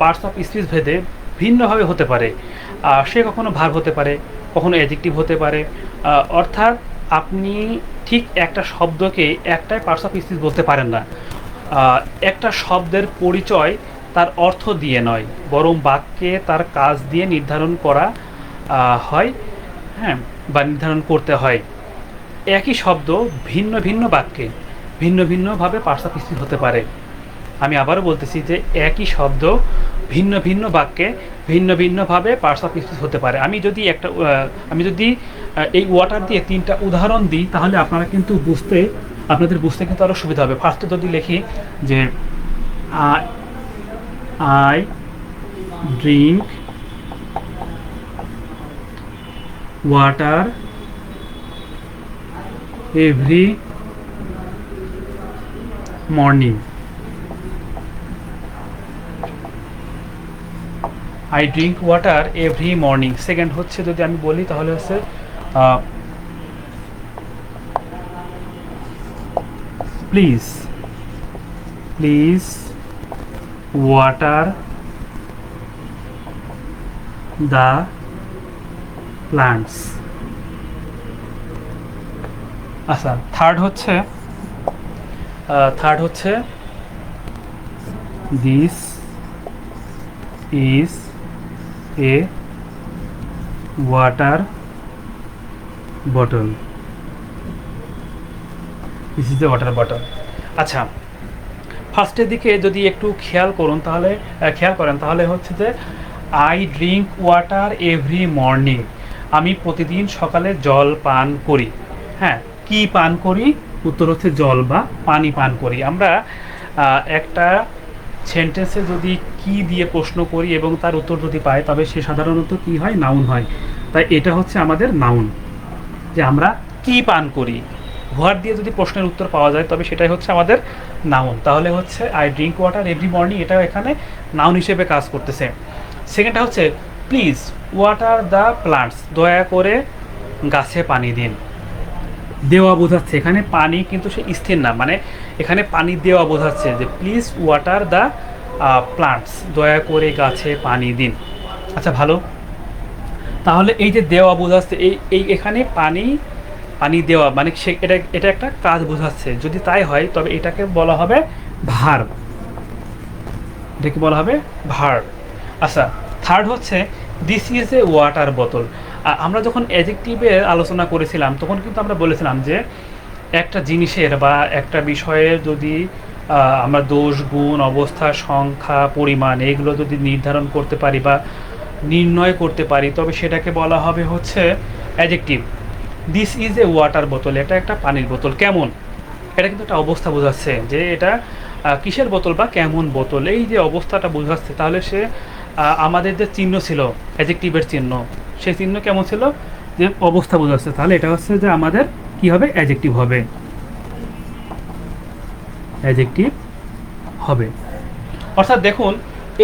পার্টস অফ স্পিচ ভেদে ভিন্নভাবে হতে পারে। সে কখনো ভার্ব হতে পারে, কখনো অ্যাডজেক্টিভ হতে পারে। অর্থাৎ আপনি ঠিক একটা শব্দকে একটাই পার্টস অফ স্পিচ বলতে পারেন না। একটা শব্দের পরিচয় তার অর্থ দিয়ে নয়, বরং বাক্যে তার কাজ দিয়ে নির্ধারণ করা হয়। হ্যাঁ, বা নির্ধারণ করতে হয়। একই শব্দ ভিন্ন ভিন্ন বাক্যে ভিন্ন ভিন্নভাবে পার্টস অফ স্পিচ হতে পারে। আমি আবারও বলতেছি যে একই শব্দ ভিন্ন ভিন্ন বাক্যে ভিন্ন ভিন্নভাবে পার্টস অফ স্পিচ হতে পারে। আমি যদি এই ওয়াটার দিয়ে 3টা উদাহরণ দিই, তাহলে আপনাদের বুঝতে কিন্তু আরও সুবিধা হবে। ফার্স্টে যদি লিখি যে I drink water every morning. I drink water every morning. Second হচ্ছে যদি আমি বলি তাহলে হচ্ছে প্লিজ ওয়াটার দ্য প্লান্টস। আচ্ছা, থার্ড হচ্ছে this is a water bottle. This is a water bottle. আচ্ছা, ফার্স্টের দিকে যদি একটু খেয়াল করেন তাহলে হচ্ছে যে I drink water every morning. আমি প্রতিদিন সকালে জল পান করি। হ্যাঁ, কি পান করি? উত্তর হচ্ছে জল বা পানি পান করি। আমরা একটা সেন্টেন্সে যদি কি দিয়ে প্রশ্ন করি এবং তার উত্তর যদি পাই, তবে সে সাধারণত কি হয়? নাউন হয়। তাই এটা হচ্ছে আমাদের নাউন, যে আমরা কি পান করি। হোয়াট দিয়ে যদি প্রশ্নের উত্তর পাওয়া যায় তবে সেটাই হচ্ছে আমাদের নাউন। তাহলে হচ্ছে I drink water every morning, এটাও এখানে নাউন হিসেবে কাজ করতেছে। সেকেন্ডটা হচ্ছে প্লিজ ওয়াটার দ্য প্লান্টস। দয়া করে গাছে পানি দিন। দেওয়া বোঝাচ্ছে, এখানে পানি কিন্তু সে স্থির না, মানে এখানে পানি দেওয়া বোঝাচ্ছে যে প্লিজ ওয়াটার দ্য প্লান্টস, দয়া করে গাছে পানি দিন। আচ্ছা ভালো, তাহলে এই যে দেওয়া বোঝাচ্ছে, এই এখানে পানি পানি দেওয়া মানে সে এটা এটা একটা কাজ বোঝাচ্ছে। যদি তাই হয় তবে এটাকে বলা হবে ভার্ব, এটাকে বলা হবে ভার্ব। আচ্ছা, থার্ড হচ্ছে দিস ইজ এ ওয়াটার বোতল। আমরা যখন অ্যাডজেক্টিভের আলোচনা করেছিলাম তখন কিন্তু আমরা বলেছিলাম যে একটা জিনিসের বা একটা বিষয়ের যদি আমরা দোষ, গুণ, অবস্থা, সংখ্যা, পরিমাণ এগুলো যদি নির্ধারণ করতে পারি বা নির্ণয় করতে পারি তবে সেটাকে বলা হবে হচ্ছে adjective. This is a water বোতল, এটা একটা পানির বোতল। কেমন, এটা কিন্তু একটা অবস্থা বোঝাচ্ছে যে এটা কিসের বোতল বা কেমন বোতল, এই যে অবস্থাটা বোঝাচ্ছে। তাহলে সে আমাদের যে চিহ্ন ছিল অ্যাডজেক্টিভের চিহ্ন, সেই চিহ্ন কেমন ছিল, যে অবস্থা বোঝাচ্ছে। তাহলে এটা হচ্ছে যে আমাদের কি হবে, অ্যাডজেক্টিভ হবে, অ্যাডজেক্টিভ হবে। অর্থাৎ দেখুন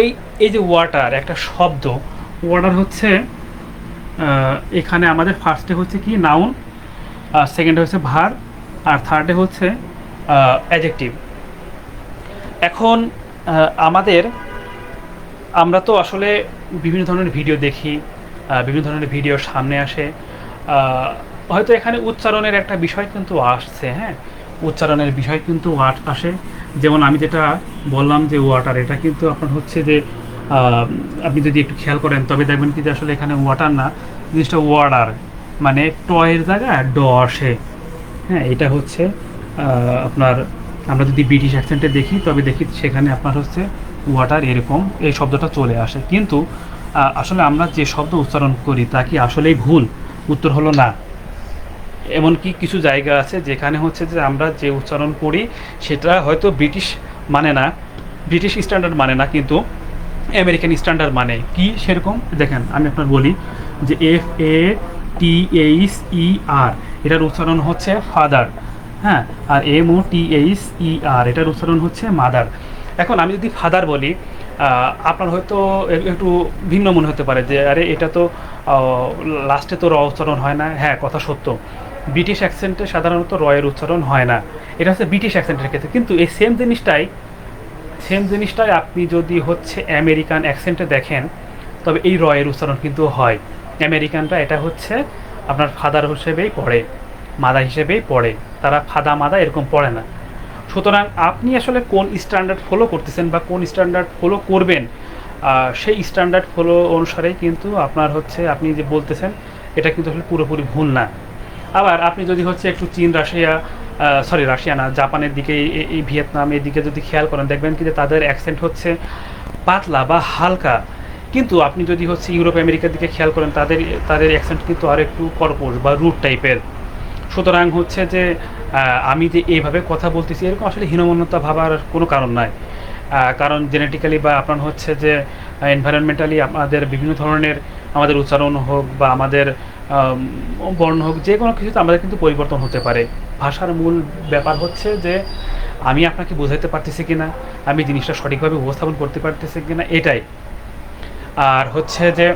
এই এই যে ওয়াটার একটা শব্দ, ওয়াটার হচ্ছে এখানে আমাদের ফার্স্টে হচ্ছে কি নাউন, সেকেন্ডে হচ্ছে ভার্ব, আর থার্ডে হচ্ছে অ্যাডজেক্টিভ। এখন আমাদের আমরা তো আসলে বিভিন্ন ধরনের ভিডিও দেখি, বিভিন্ন ধরনের ভিডিও সামনে আসে, হয়তো এখানে উচ্চারণের একটা বিষয় কিন্তু আসছে, হ্যাঁ উচ্চারণের বিষয় কিন্তু আসে। যেমন আমি যেটা বললাম যে ওয়াটার, এটা কিন্তু আপনার হচ্ছে যে আপনি যদি একটু খেয়াল করেন তবে দেখবেন কি যে আসলে এখানে ওয়াটার না, জিনিসটা ওয়ার্ডার, মানে টয়ের জায়গায় ড আসে। হ্যাঁ, এটা হচ্ছে আপনার আমরা যদি ব্রিটিশ অ্যাকসেন্টে দেখি তবে দেখি সেখানে আপনার হচ্ছে ওয়াটার এরকম এই শব্দটা চলে আসে। কিন্তু আসলে আমরা যে শব্দ উচ্চারণ করি তা কি আসলেই ভুল? উত্তর হলো না। এমনকি কিছু জায়গা আছে যেখানে হচ্ছে যে আমরা যে উচ্চারণ করি সেটা হয়তো ব্রিটিশ মানে না, ব্রিটিশ স্ট্যান্ডার্ড মানে না, কিন্তু আমেরিকান স্ট্যান্ডার্ড মানে কি সেরকম। দেখেন আমি আপনার বলি যে FATHER এটার উচ্চারণ হচ্ছে ফাদার, হ্যাঁ, আর MOTHER এটার উচ্চারণ হচ্ছে মাদার। এখন আমি যদি ফাদার বলি আপনার হয়তো একটু ভিন্ন মনে হতে পারে যে আরে এটা তো লাস্টে তো র উচ্চারণ হয় না। হ্যাঁ, কথা সত্য, ব্রিটিশ অ্যাকসেন্টে সাধারণত রয়ের উচ্চারণ হয় না, এটা হচ্ছে ব্রিটিশ অ্যাকসেন্টের ক্ষেত্রে। কিন্তু এই সেম জিনিসটাই আপনি যদি হচ্ছে আমেরিকান অ্যাকসেন্টে দেখেন তবে এই রয়ের উচ্চারণ কিন্তু হয়। আমেরিকানরা এটা হচ্ছে আপনার ফাদার হিসেবেই পড়ে, মাদা হিসেবেই পড়ে, তারা ফাদা মাদা এরকম পড়ে না। সুতরাং আপনি আসলে কোন স্ট্যান্ডার্ড ফলো করতেছেন বা কোন স্ট্যান্ডার্ড ফলো করবেন, সেই স্ট্যান্ডার্ড ফলো অনুসারেই কিন্তু আপনার হচ্ছে আপনি যে বলতেছেন এটা কিন্তু আসলে পুরোপুরি ভুল না। আবার আপনি যদি হচ্ছে একটু চীন, রাশিয়া না, জাপানের দিকে, এই ভিয়েতনাম এই দিকে যদি খেয়াল করেন দেখবেন কি যে তাদের অ্যাকসেন্ট হচ্ছে পাতলা বা হালকা। কিন্তু আপনি যদি হচ্ছে ইউরোপ আমেরিকার দিকে খেয়াল করেন তাদের তাদের অ্যাকসেন্ট কিন্তু আর একটু কর্কশ বা রুট টাইপের। সুতরাং হচ্ছে যে আমি যে এইভাবে কথা বলতেছি এরকম আসলে হীনমন্যতা ভাবার কোনো কারণ নাই। কারণ জেনেটিক্যালি বা আপনার হচ্ছে যে এনভায়রনমেন্টালি আমাদের বিভিন্ন ধরনের আমাদের উচ্চারণ হোক বা আমাদের বর্ণ হোক, যে কোনো কিছুতে আমাদের কিন্তু পরিবর্তন হতে পারে। ভাষার মূল ব্যাপার হচ্ছে যে আমি আপনাকে বোঝাতে পারতেছি কিনা, আমি জিনিসটা সঠিকভাবে উপস্থাপন করতে পারতেছি কিনা, এটাই। আর হচ্ছে যে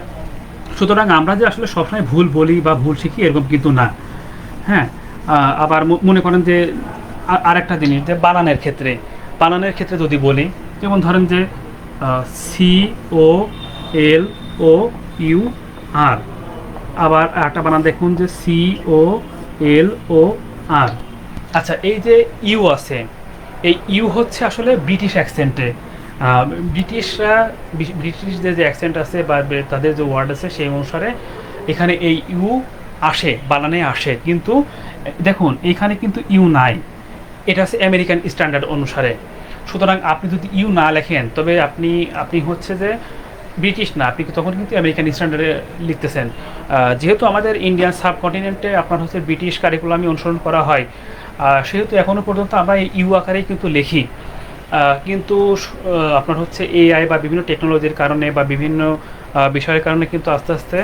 সুতরাং আমরা যে আসলে সবসময় ভুল বলি বা ভুল শিখি এরকম কিন্তু না। হ্যাঁ, আবার মনে করেন যে আরেকটা জিনিস যে বানানের ক্ষেত্রে যদি বলি, যেমন ধরেন যে COLOUR, আবার একটা বানান দেখুন যে COLOR। আচ্ছা, এই যে ইউ আছে, এই ইউ হচ্ছে আসলে ব্রিটিশ অ্যাকসেন্টে, ব্রিটিশদের যে অ্যাকসেন্ট আছে বা তাদের যে ওয়ার্ড আছে সেই অনুসারে এখানে এই ইউ আসে, বানানে আসে। কিন্তু দেখুন এখানে কিন্তু ইউ নাই, এটা হচ্ছে আমেরিকান স্ট্যান্ডার্ড অনুসারে। সুতরাং আপনি যদি ইউ না লেখেন তবে আপনি হচ্ছে যে ব্রিটিশ না, আপনি তখন কিন্তু আমেরিকান স্ট্যান্ডার্ডে লিখতেছেন। যেহেতু আমাদের ইন্ডিয়ান সাবকন্টিনেন্টে আপনার হচ্ছে ব্রিটিশ কারিকুলামই অনুসরণ করা হয়, সেহেতু এখনও পর্যন্ত আমরা এই ইউ আকারেই কিন্তু লিখি। কিন্তু আপনার হচ্ছে AI বা বিভিন্ন টেকনোলজির কারণে বা বিভিন্ন বিষয়ের কারণে কিন্তু আস্তে আস্তে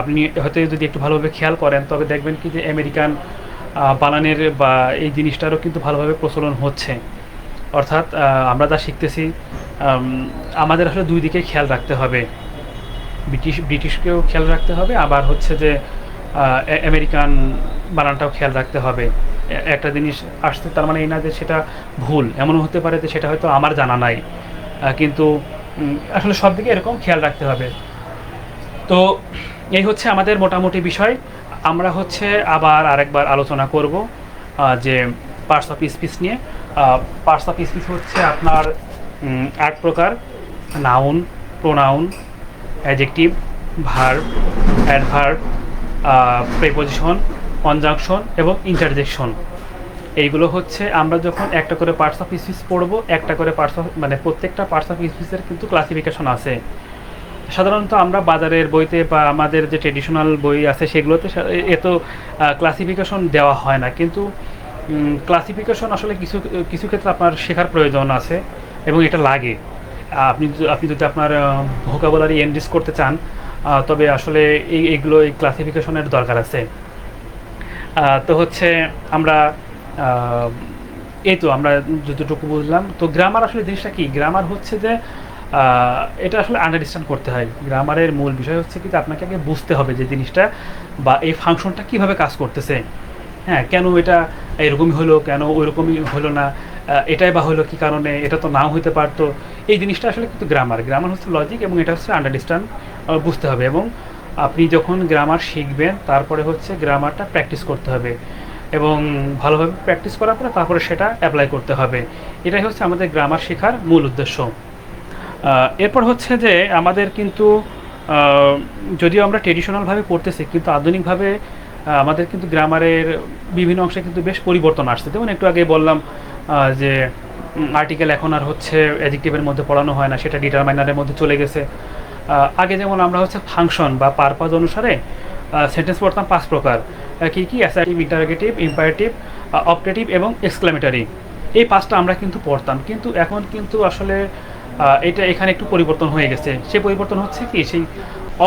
আপনি হয়তো যদি একটু ভালোভাবে খেয়াল করেন তবে দেখবেন কি যে আমেরিকান বানানের বা এই জিনিসটারও কিন্তু ভালোভাবে প্রচলন হচ্ছে। অর্থাৎ আমরা যা শিখতেছি আমাদের আসলে দুই দিকে খেয়াল রাখতে হবে, ব্রিটিশকেও খেয়াল রাখতে হবে, আবার হচ্ছে যে আমেরিকান বানানটাও খেয়াল রাখতে হবে। একটা জিনিস আসছে, তার মানে এই না যে সেটা ভুল। এমনও হতে পারে যে সেটা হয়তো আমার জানা নাই, কিন্তু আসলে সব দিকে এরকম খেয়াল রাখতে হবে। তো এই হচ্ছে আমাদের মোটামুটি বিষয়। আমরা হচ্ছে আবার আরেকবার আলোচনা করব যে পার্টস অফ স্পিচ নিয়ে। পার্টস অফ স্পিচ হচ্ছে আপনার ৮ প্রকার: noun, pronoun, adjective, verb, adverb, preposition, conjunction এবং ইন্টারজেকশন। এইগুলো হচ্ছে আমরা যখন একটা করে পার্টস অফ স্পিচ পড়বো, একটা করে পার্টস অফ মানে প্রত্যেকটা পার্টস অফ স্পিচের কিন্তু ক্লাসিফিকেশন আছে। সাধারণত আমরা বাজারের বইতে বা আমাদের যে ট্রেডিশনাল বই আছে সেগুলোতে এত ক্লাসিফিকেশন দেওয়া হয় না, কিন্তু ক্লাসিফিকেশন আসলে কিছু কিছু ক্ষেত্রে আপনার শেখার প্রয়োজন আছে এবং এটা লাগে। আপনি যদি আপনার ভোকাবুলারি এনরিচ করতে চান, তবে আসলে এই ক্লাসিফিকেশনের দরকার আছে। তো হচ্ছে আমরা আহ, এই তো আমরা যতটুকু বুঝলাম। তো গ্রামার আসলে জিনিসটা কি? গ্রামার হচ্ছে যে এটা আসলে আন্ডারস্ট্যান্ড করতে হয়। গ্রামারের মূল বিষয় হচ্ছে কি যে আপনাকে আগে বুঝতে হবে যে জিনিসটা বা এই ফাংশনটা কিভাবে কাজ করতেছে। হ্যাঁ, কেন এটা এরকমই হলো, কেন ওইরকমই হলো না, এটাই বা হলো কী কারণে, এটা তো নাও হতে পারতো। এই জিনিসটা আসলে কিন্তু গ্রামার। গ্রামার হচ্ছে লজিক এবং এটা হচ্ছে আন্ডারস্ট্যান্ড, বুঝতে হবে। এবং আপনি যখন গ্রামার শিখবেন তারপরে হচ্ছে গ্রামারটা প্র্যাকটিস করতে হবে এবং ভালোভাবে প্র্যাকটিস করার পরে তারপরে সেটা অ্যাপ্লাই করতে হবে। এটাই হচ্ছে আমাদের গ্রামার শেখার মূল উদ্দেশ্য। এরপর হচ্ছে যে আমাদের কিন্তু যদিও আমরা ট্রেডিশনালভাবে পড়তেছি, কিন্তু আধুনিকভাবে আমাদের কিন্তু গ্রামারের বিভিন্ন অংশে কিন্তু বেশ পরিবর্তন আসছে। যেমন একটু আগে বললাম যে আর্টিকেল এখন আর হচ্ছে অ্যাডজেক্টিভের মধ্যে পড়ানো হয় না, সেটা ডিটারমাইনারের মধ্যে চলে গেছে। আগে যেমন আমরা হচ্ছে ফাংশন বা পারপাস অনুসারে সেন্টেন্স পড়তাম 5 প্রকার। কী কী? অ্যাসার্টিভ, ইন্টারোগেটিভ, ইম্পারেটিভ, অপটেটিভ এবং এক্সক্লেমেটরি। এই 5টা আমরা কিন্তু পড়তাম, কিন্তু এখন কিন্তু আসলে এটা এখানে একটু পরিবর্তন হয়ে গেছে। সেই পরিবর্তন হচ্ছে কি, সেই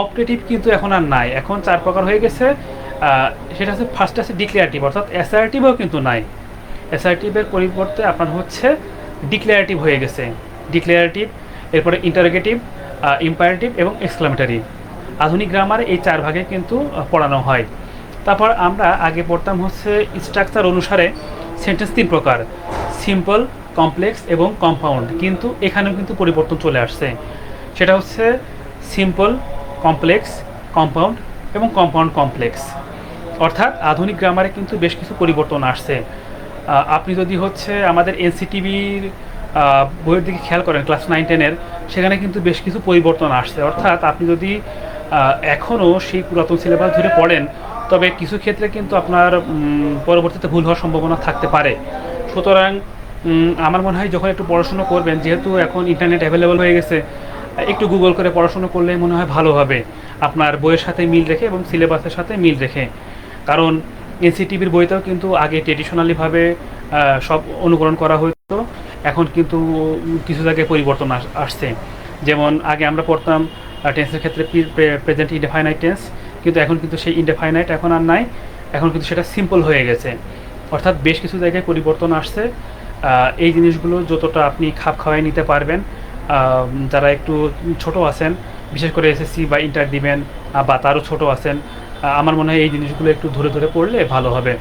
অপটেটিভ কিন্তু এখন আর নাই, এখন 4 প্রকার হয়ে গেছে। সেটা হচ্ছে ফার্স্ট আছে ডিক্লারেটিভ, অর্থাৎ অ্যাসার্টিভও কিন্তু নাই। অ্যাসার্টিভের পরিবর্তে আপনার হচ্ছে ডিক্লারেটিভ হয়ে গেছে। ডিক্লারেটিভ, এরপরে ইন্টারোগেটিভ, ইম্পারেটিভ এবং এক্সক্লেমেটরি। আধুনিক গ্রামারে এই 4 ভাগে কিন্তু পড়ানো হয়। তারপর আমরা আগে পড়তাম হচ্ছে স্ট্রাকচার অনুসারে সেন্টেন্স 3 প্রকার: সিম্পল, কমপ্লেক্স এবং কম্পাউন্ড। কিন্তু এখানেও কিন্তু পরিবর্তন চলে আসছে। সেটা হচ্ছে সিম্পল, কমপ্লেক্স, কম্পাউন্ড এবং কম্পাউন্ড কমপ্লেক্স। অর্থাৎ আধুনিক গ্রামারে কিন্তু বেশ কিছু পরিবর্তন আসছে। আপনি যদি হচ্ছে আমাদের এনসিটিভির বইয়ের দিকে খেয়াল করেন, ক্লাস 9-10-এর, সেখানে কিন্তু বেশ কিছু পরিবর্তন আসছে। অর্থাৎ আপনি যদি এখনও সেই পুরাতন সিলেবাস ধরে পড়েন, তবে কিছু ক্ষেত্রে কিন্তু আপনার পরবর্তীতে ভুল হওয়ার সম্ভাবনা থাকতে পারে। সুতরাং আমার মনে হয় যখন একটু পড়াশুনো করবেন, যেহেতু এখন ইন্টারনেট অ্যাভেলেবল হয়ে গেছে, একটু গুগল করে পড়াশুনো করলে মনে হয় ভালো হবে, আপনার বইয়ের সাথে মিল রেখে এবং সিলেবাসের সাথে মিল রেখে। কারণ এনসিটিভির বইতেও কিন্তু আগে ট্রেডিশনালিভাবে সব অনুকরণ করা হতো, এখন কিন্তু কিছু জায়গায় পরিবর্তন আসছে। যেমন আগে আমরা পড়তাম টেন্সের ক্ষেত্রে প্রেজেন্ট ইনডেফাইনাইট টেন্স, কিন্তু এখন কিন্তু সেই ইনডেফাইনাইট এখন আর নাই, এখন কিন্তু সেটা সিম্পল হয়ে গেছে। অর্থাৎ বেশ কিছু জায়গায় পরিবর্তন আসছে। এই জিনিসগুলো যতটা আপনি খাপ খাওয়াই নিতে পারবেন, যারা একটু ছোট আছেন, বিশেষ করে এসএসসি বা ইন্টার দিবেন বা তারও ছোট আছেন, আমার মনে হয় এই জিনিসগুলো একটু ধরে ধরে পড়লে ভালো হবে।